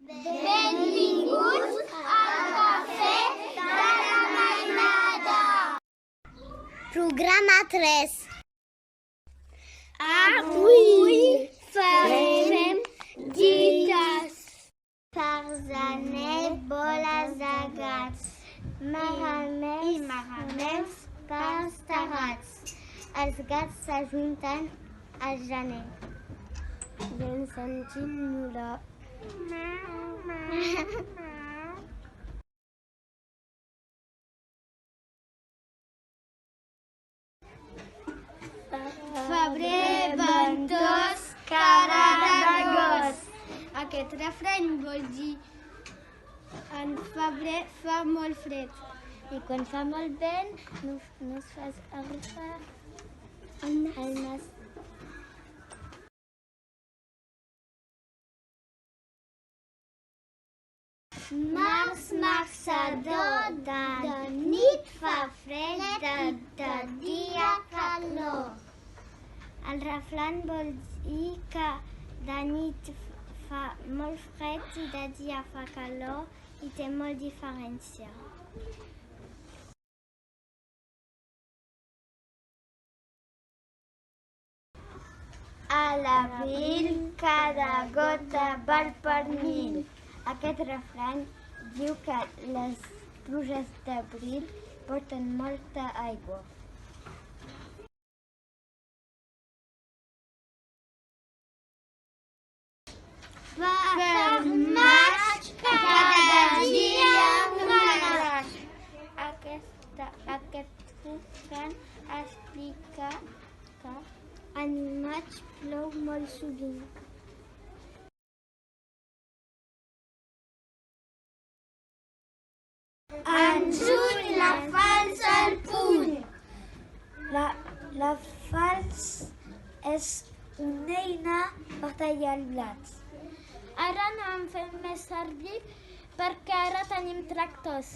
Benvinguts al Cafè de la Mainada. Programa 3. Avui farem dites. Farzaner, boles de gats, marrameus pastegats. Els gats s'ajunten al gener i ens sentim olorar. Febrer ventós, cara de gos. Aquest refrany vol dir en febrer fa molt fred i quan fa molt vent no es fas arrufar el nas. Març marçador, de nit fa fred, de dia calor. El refrany vol dir que de nit fa molt fred i de dia fa calor i té molt diferència. A l'abril cada gota val per 1000. Aquest refrany diu que les pluges d'abril porten molta aigua. Per maig, cada dia un maig. Aquest refrany explica que en maig plou molt sovint. En juny la falç al puny. La falç és una eina per tallar el blat. Ara no en fem més servir perquè ara tenim tractors.